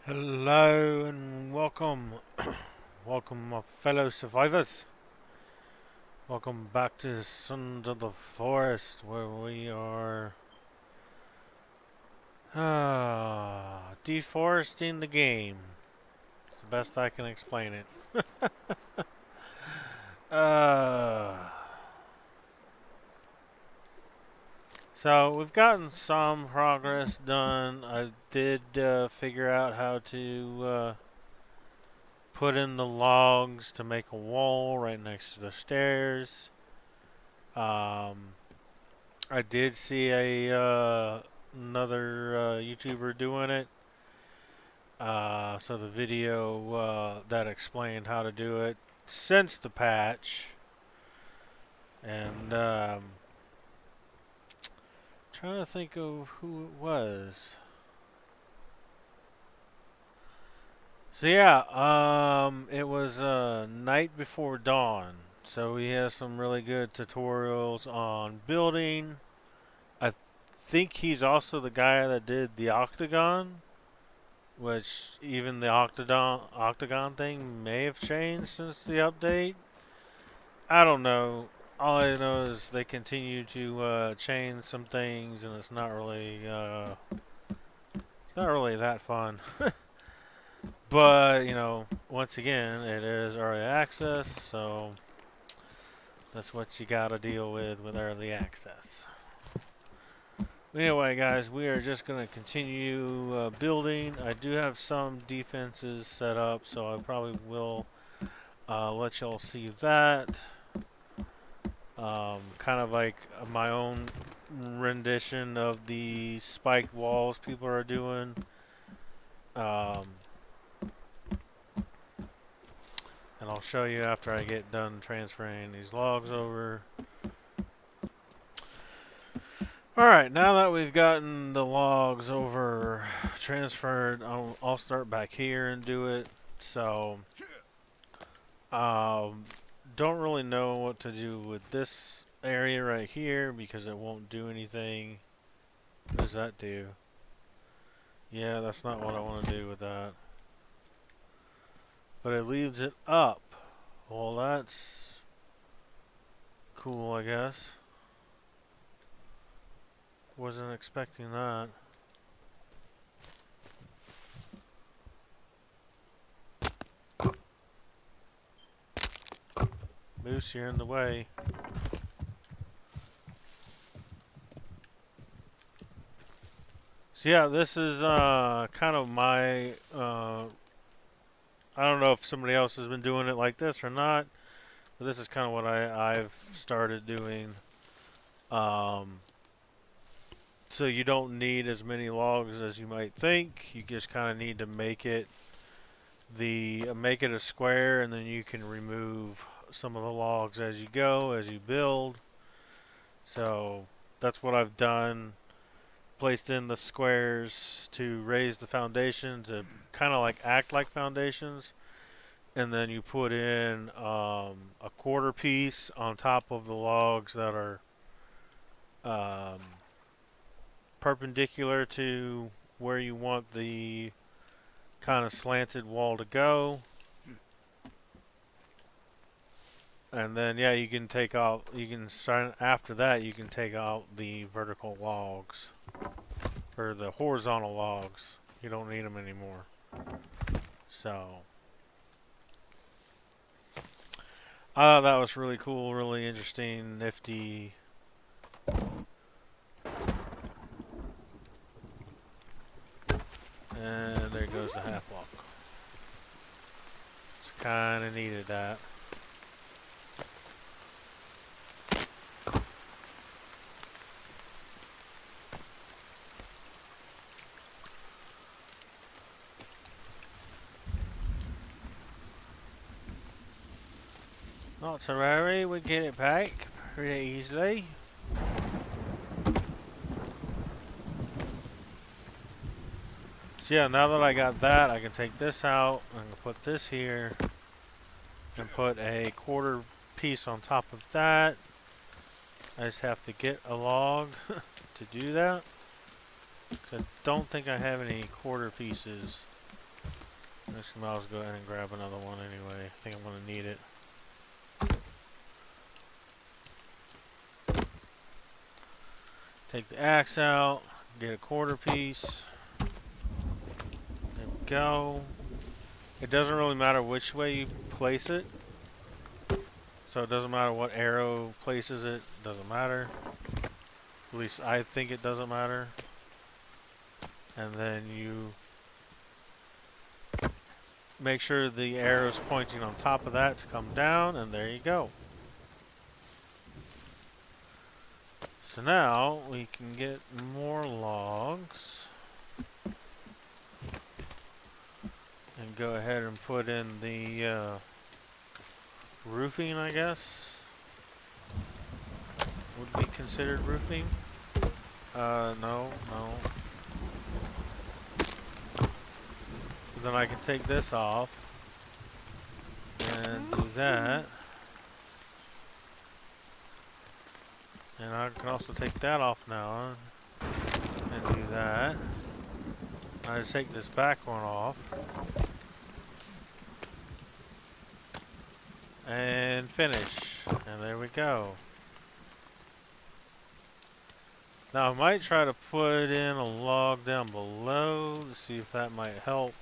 Hello and welcome, welcome my fellow survivors. Welcome back to Sons of the Forest, where we are deforesting the game. It's the best I can explain it. uh, so we've gotten some progress done. I did figure out how to put in the logs to make a wall right next to the stairs. Um, I did see a another YouTuber doing it. So the video that explained how to do it since the patch, and trying to think of who it was. So yeah, it was Night Before Dawn. So he has some really good tutorials on building. I think he's also the guy that did the Octagon. Which even the octagon thing may have changed since the update. I don't know. All I know is they continue to change some things, and it's not really that fun. But once again, it is early access, so that's what you gotta deal with early access. Anyway, guys, we are just going to continue building. I do have some defenses set up, so I probably will let y'all see that. Kind of like my own rendition of the spiked walls people are doing. Um, and I'll show you after I get done transferring these logs over. Alright, now that we've gotten the logs over transferred, I'll start back here and do it. So, um, don't really know what to do with this area right here because it won't do anything. What does that do? Yeah, that's not what I want to do with that. But it leaves it up. Well, that's cool, I guess. Wasn't expecting that. Moose, you're in the way. So yeah, this is kind of my I don't know if somebody else has been doing it like this or not, but this is kind of what I've started doing. Um, so you don't need as many logs as you might think. You just kind of need to make it a square, and then you can remove some of the logs as you go, as you build. So that's what I've done. Placed in the squares to raise the foundation to kind of like act like foundations. And then you put in a quarter piece on top of the logs that are um, perpendicular to where you want the kind of slanted wall to go. And then yeah, you can start after that, you can take out the vertical logs or the horizontal logs. You don't need them anymore. So I thought that was really cool, really interesting, nifty. And there goes the half walk. Just kind of needed that. Not to worry, we get it back pretty easily. So yeah, now that I got that, I can take this out and put this here and put a quarter piece on top of that. I just have to get a log to do that. I don't think I have any quarter pieces. Just might as well go ahead and grab another one anyway. I think I'm gonna need it. Take the axe out, get a quarter piece. There we go. It doesn't really matter which way you place it. So it doesn't matter what arrow places it, doesn't matter. At least I think it doesn't matter. And then you make sure the arrow's pointing on top of that to come down, and there you go. So now we can get more logs and go ahead and put in the roofing, I guess. Would be considered roofing. No. Then I can take this off and do that. And I can also take that off now and do that. I just take this back one off. And finish. And there we go. Now I might try to put in a log down below to see if that might help.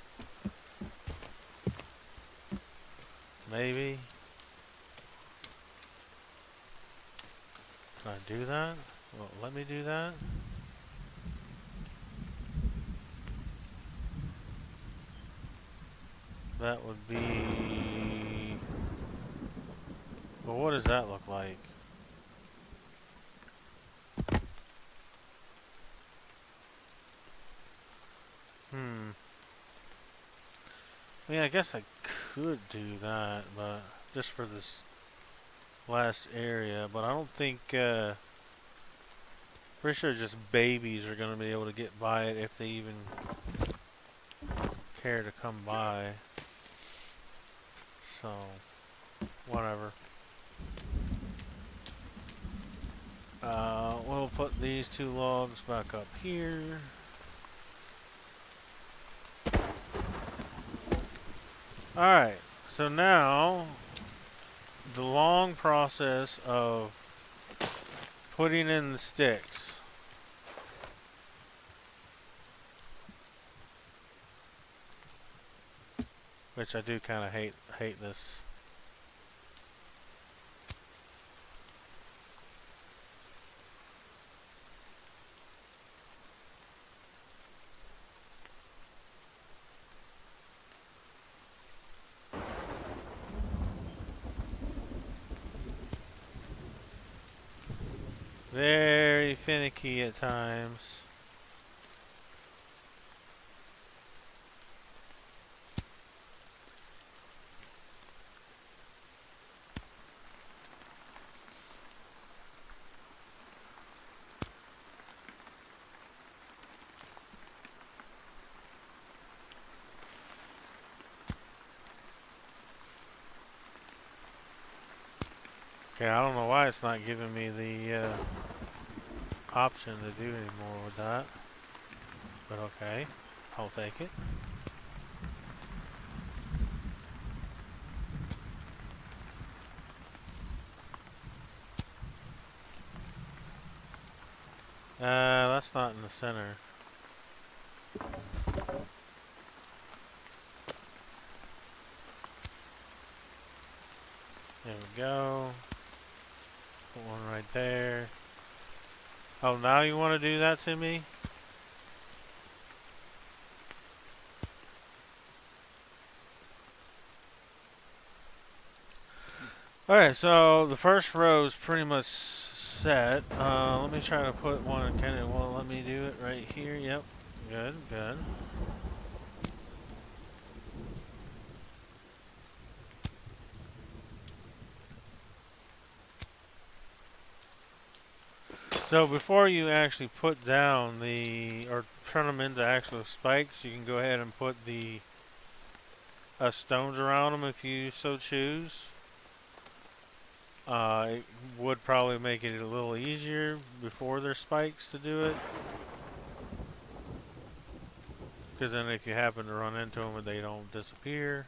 Maybe. Can I do that? Well, let me do that. That would be... Well, what does that look like? I mean, I guess I could do that, but just for this last area. But I don't think, pretty sure just babies are going to be able to get by it if they even care to come by. So, whatever. We'll put these two logs back up here. Alright, so now the long process of putting in the sticks. Which I do kind of hate this. Very finicky at times. Okay, I don't know why it's not giving me the option to do any more with that. But okay, I'll take it. That's not in the center. There we go. Put one right there. Oh, now you want to do that to me? Alright, so the first row is pretty much set. Let me try to put one, kind of, well, let me do it right here. Yep, good, good. So before you actually put down or turn them into actual spikes, you can go ahead and put the stones around them if you so choose. It would probably make it a little easier before there's spikes to do it. because then if you happen to run into them, they don't disappear.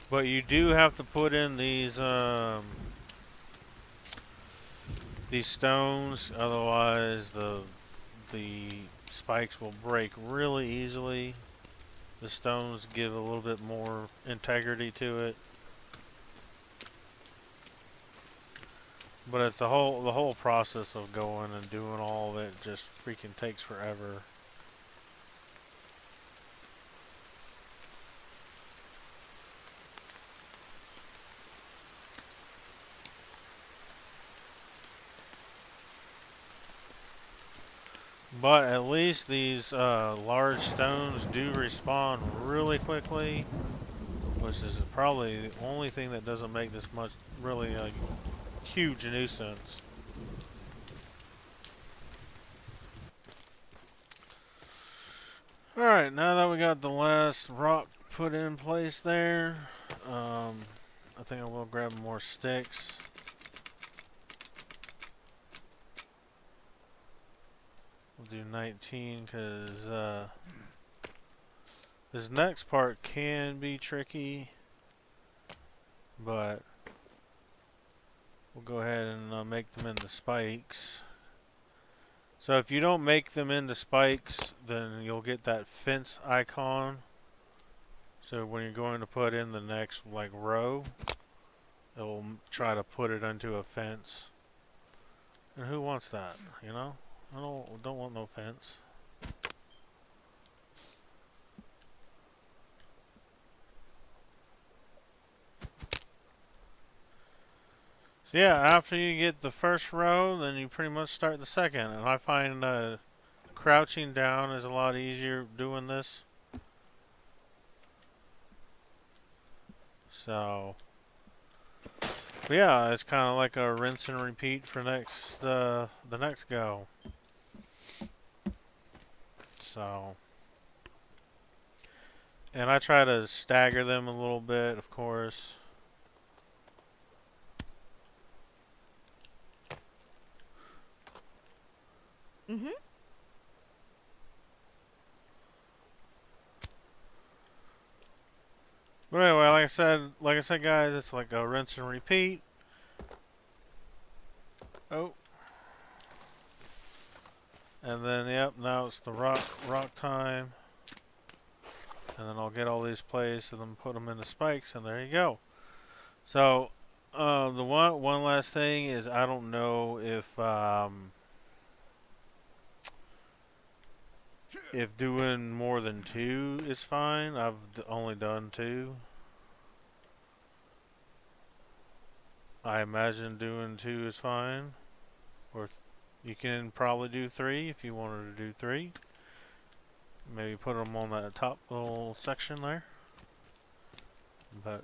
But you do have to put in these stones, otherwise the spikes will break really easily. The stones give a little bit more integrity to it. But it's the whole process of going and doing all of it just freaking takes forever. But at least these large stones do respawn really quickly, which is probably the only thing that doesn't make this much really a huge nuisance. Alright, now that we got the last rock put in place there, I think I will grab more sticks. We'll do 19 because this next part can be tricky, but we'll go ahead and make them into spikes. So if you don't make them into spikes, then you'll get that fence icon. So when you're going to put in the next like row, it'll try to put it into a fence. And who wants that? You know, I don't want no fence. So yeah, after you get the first row, then you pretty much start the second. And I find crouching down is a lot easier doing this. So, but yeah, it's kind of like a rinse and repeat for the next go. So, and I try to stagger them a little bit, of course. Mm-hmm. But anyway, like I said, guys, it's like a rinse and repeat. Oh, and then yep, now it's the rock time, and then I'll get all these placed and then put them in the spikes, and there you go. So, the one last thing is I don't know if doing more than 2 is fine. I've only done 2. I imagine doing 2 is fine. Or you can probably do 3 if you wanted to do 3. Maybe put them on that top little section there. But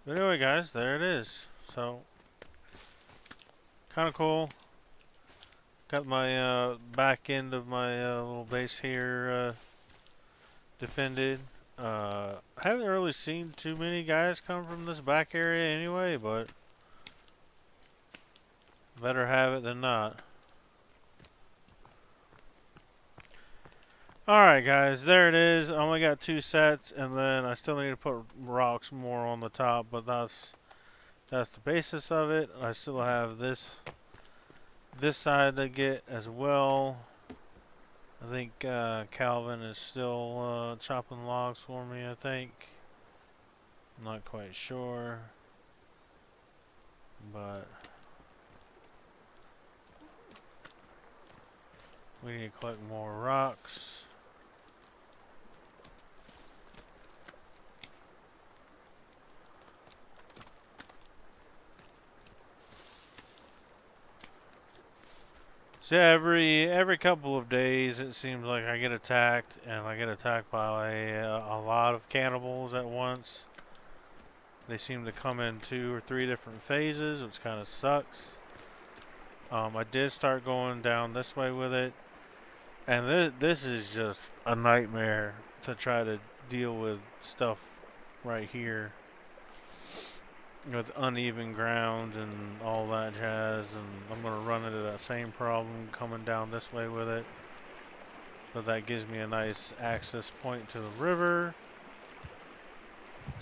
anyway, guys, there it is. So kind of cool. Got my back end of my little base here defended. I haven't really seen too many guys come from this back area anyway, but better have it than not. Alright guys, there it is. I only got 2 sets, and then I still need to put rocks more on the top, but that's the basis of it. I still have this side to get as well. I think Calvin is still chopping logs for me, I think. I'm not quite sure. But we need to collect more rocks. So every couple of days it seems like I get attacked, and I get attacked by a lot of cannibals at once. They seem to come in 2 or 3 different phases, which kind of sucks. I did start going down this way with it. And this is just a nightmare to try to deal with stuff right here with uneven ground and all that jazz. And I'm going to run into that same problem coming down this way with it. But that gives me a nice access point to the river.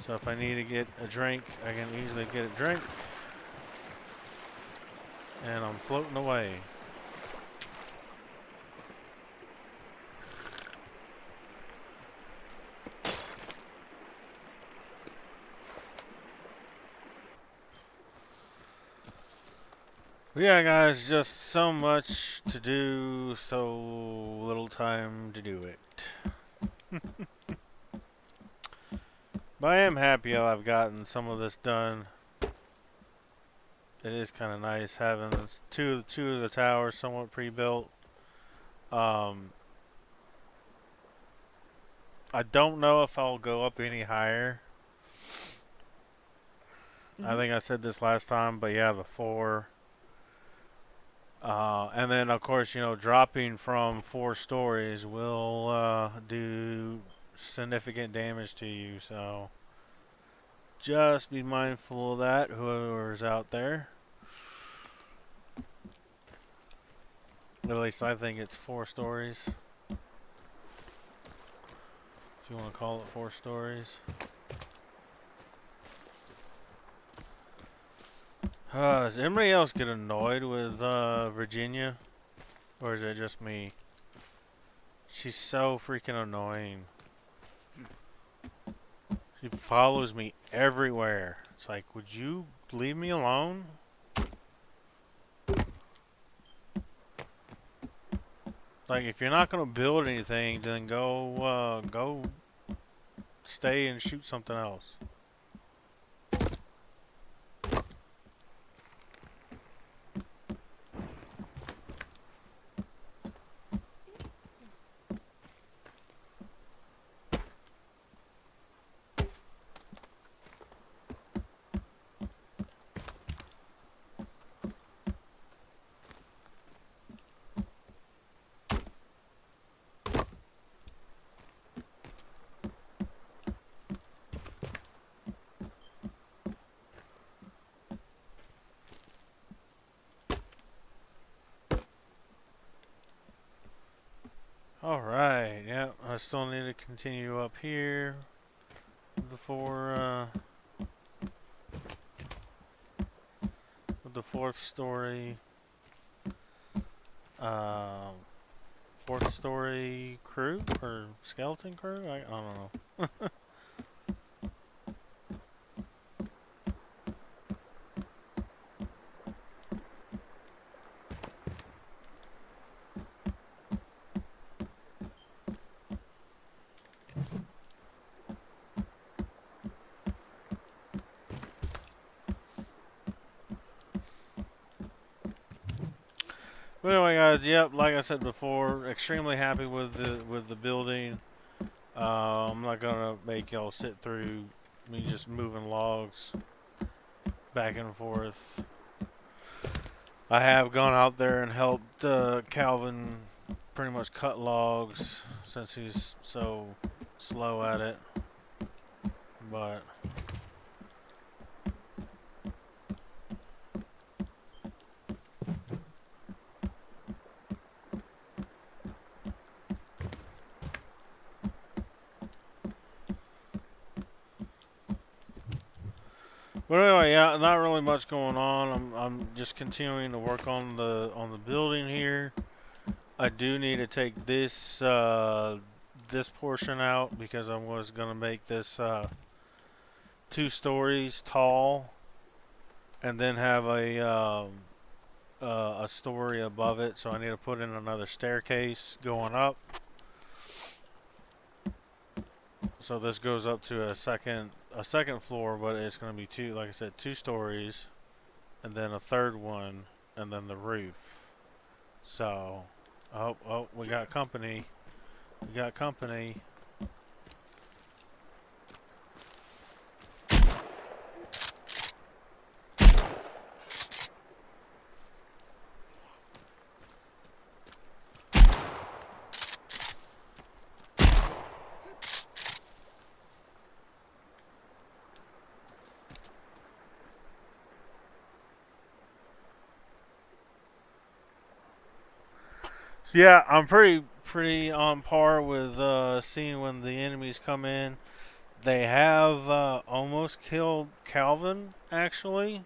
So if I need to get a drink, I can easily get a drink. And I'm floating away. Yeah, guys, just so much to do, so little time to do it. But I am happy I've gotten some of this done. It is kind of nice having two of the towers somewhat pre-built. Um, I don't know if I'll go up any higher. I think I said this last time, but yeah, the 4. And then, of course, dropping from 4 stories will do significant damage to you. So just be mindful of that, whoever's out there. At least I think it's 4 stories. If you want to call it 4 stories. Does anybody else get annoyed with Virginia? Or is it just me? She's so freaking annoying. She follows me everywhere. It's like, would you leave me alone? Like, if you're not gonna build anything, then go stay and shoot something else. Alright, yeah, I still need to continue up here with the 4th story. 4th story crew or skeleton crew? I don't know. But anyway, guys, yep, like I said before, extremely happy with the building. I'm not gonna make y'all sit through me just moving logs back and forth. I have gone out there and helped Calvin pretty much cut logs since he's so slow at it. But anyway, yeah, not really much going on. I'm just continuing to work on the building here. I do need to take this this portion out because I was gonna make this 2 stories tall, and then have a story above it. So I need to put in another staircase going up. So this goes up to a second floor, but it's going to be 2, like I said, 2 stories, and then a 3rd one, and then the roof. So, oh, we got company. We got company. Yeah, I'm pretty on par with seeing when the enemies come in. They have almost killed Calvin. Actually,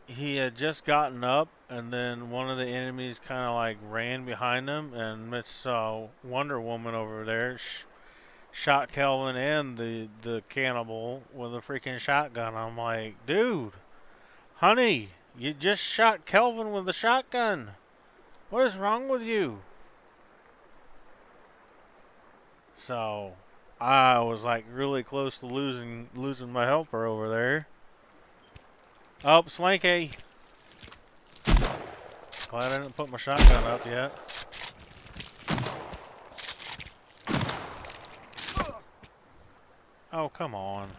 he had just gotten up, and then one of the enemies kind of like ran behind him, and Miss Wonder Woman over there shot Calvin and the cannibal with a freaking shotgun. I'm like, dude, honey, you just shot Calvin with a shotgun. What is wrong with you? So I was like really close to losing my helper over there. Oh, Slanky. Glad I didn't put my shotgun up yet. Oh, come on.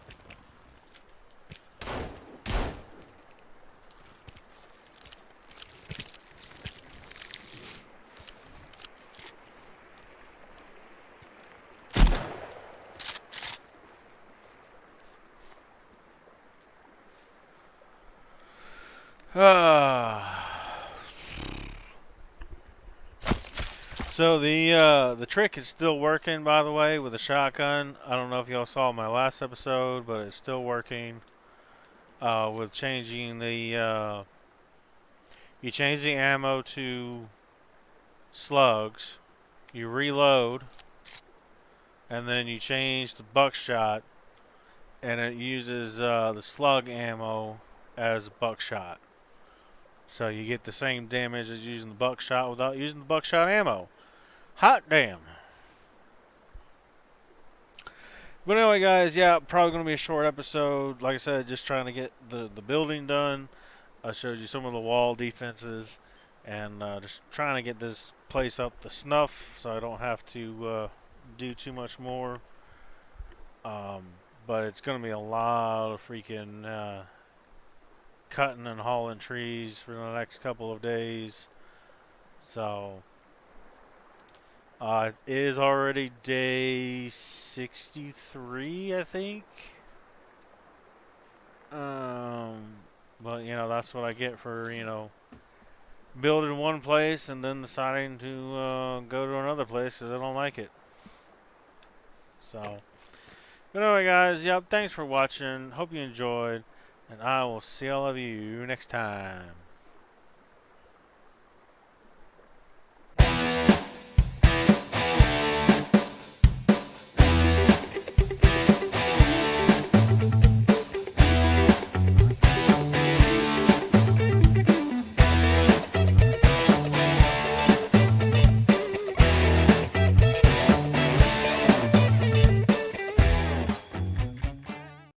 So the trick is still working, by the way, with the shotgun. I don't know if y'all saw my last episode, but it's still working. With changing you change the ammo to slugs, you reload, and then you change to buckshot, and it uses the slug ammo as buckshot. So you get the same damage as using the buckshot without using the buckshot ammo. Hot damn. But anyway, guys, yeah, probably going to be a short episode. Like I said, just trying to get the building done. I showed you some of the wall defenses and just trying to get this place up to snuff so I don't have to do too much more. Um, but it's going to be a lot of freaking cutting and hauling trees for the next couple of days. So it is already day 63, I think. Um, but that's what I get for building one place and then deciding to go to another place because I don't like it. So, but anyway, guys, yep. Thanks for watching. Hope you enjoyed, and I will see all of you next time.